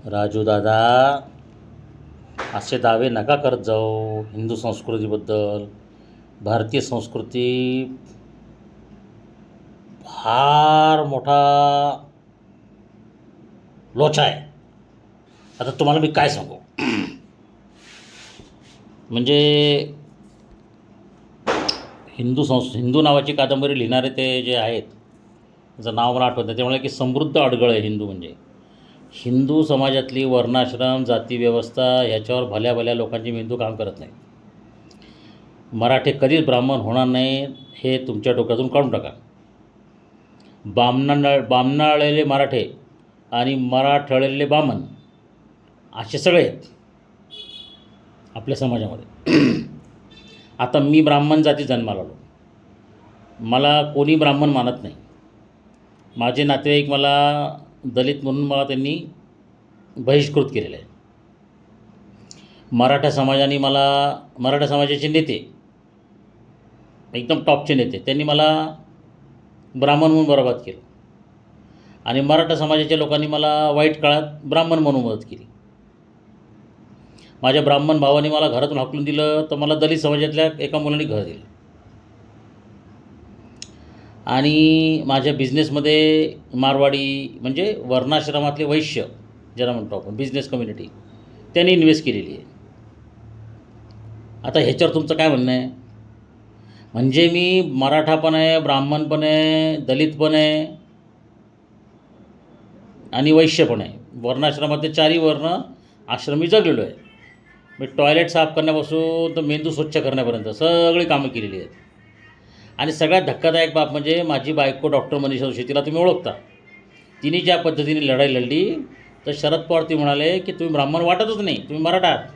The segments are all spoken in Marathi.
राजू दादा, असे दावे नका करत जाऊ हिंदू संस्कृतीबद्दल. भारतीय संस्कृती फार मोठा लोचा आहे. आता तुम्हाला मी काय सांगू, म्हणजे हिंदू नावाची कादंबरी लिहिणारे ते जे आहेत, त्याचं नाव मला आठवत नाही, ते म्हणाले की समृद्ध अडगळ आहे हिंदू. म्हणजे हिंदू समाजातली वर्णाश्रम जातीव्यवस्था ह्याच्यावर भल्या भल्या लोकांची हिंदू काम करत नाही. मराठे कधीच ब्राह्मण होणार नाही हे तुमच्या डोक्यातून काढून टाका. बामणाळलेले मराठे आणि मराठळलेले बामण असे सगळे आहेत आपल्या समाजामध्ये. आता मी ब्राह्मण जाती जन्माला आलो, मला कोणी ब्राह्मण मानत नाही. माझे नातेवाईक मला दलित म्हणून मला त्यांनी बहिष्कृत केलेलं आहे. मराठा समाजाचे नेते, एकदम टॉपचे नेते, त्यांनी मला ब्राह्मण म्हणून बरबाद केलं. आणि मराठा समाजाच्या लोकांनी मला वाईट काळात ब्राह्मण म्हणून मदत केली. माझ्या ब्राह्मण भावाने मला घरातून हाकलून दिलं तर मला दलित समाजातल्या एका मुलाने घर दिलं. आणि माझ्या बिझनेसमध्ये मारवाडी म्हणजे वर्णाश्रमातले वैश्य ज्याला म्हणतो आपण बिझनेस कम्युनिटी, त्यांनी इन्व्हेस्ट केलेली आहे. आता ह्याच्यावर तुमचं काय म्हणणं आहे? म्हणजे मी मराठा पण आहे, ब्राह्मण पण आहे, दलित पण आहे आणि वैश्य पण आहे. वर्णाश्रमातले चारही वर्ण आश्रमी जगलेलो आहे. मी टॉयलेट साफ करण्यापासून तर मेंदू स्वच्छ करण्यापर्यंत सगळी कामं केलेली आहेत. आणि सगळ्यात धक्कादायक बाब म्हणजे माझी बायको डॉक्टर मनीषा जोशी, तिला तुम्ही ओळखता. तिने ज्या पद्धतीने लढाई लढली तर शरद पवार ती म्हणाले की तुम्ही ब्राह्मण वाटतच नाही, तुम्ही मराठा आहात.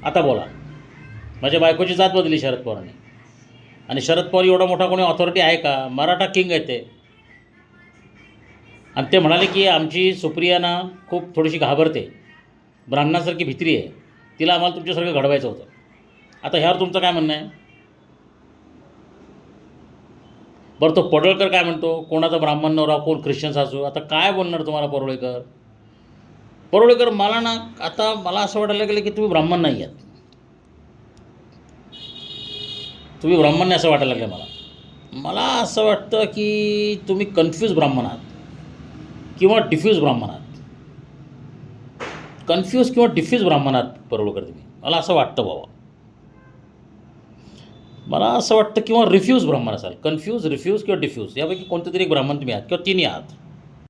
आता बोला, माझ्या बायकोची जात बदलली शरद पवारांनी. आणि शरद पवार एवढा मोठा कोणी ऑथॉरिटी आहे का? मराठा किंग आहे ते. आणि ते म्हणाले की आमची सुप्रिया ना खूप थोडीशी घाबरते, ब्राह्मणासारखी भित्री आहे, तिला आम्हाला तुमच्यासारखं घडवायचं होतं. आता ह्यावर तुमचं काय म्हणणं आहे? बरं, तो पडळकर काय म्हणतो, कोणाचा ब्राह्मण नवरा, कोण ख्रिश्चन सासू. आता काय बोलणार तुम्हाला परोळेकर मला ना आता मला असं वाटायला लागलं की तुम्ही ब्राह्मण नाही आहात. तुम्ही ब्राह्मण नाही असं वाटायला लागलं मला असं वाटतं की तुम्ही कन्फ्यूज ब्राह्मण आहात किंवा डिफ्यूज ब्राह्मण आहात. कन्फ्यूज किंवा डिफ्यूज ब्राह्मण आहात परोळकर तुम्ही, मला असं वाटतं बाबा. मला असं वाटतं किंवा रिफ्यूज ब्राह्मण असाल. कन्फ्यूज, रिफ्यूज किंवा डिफ्यूज यापैकी कोणतं तरी एक ब्राह्मण तुम्ही आहात किंवा तिन्ही आहात.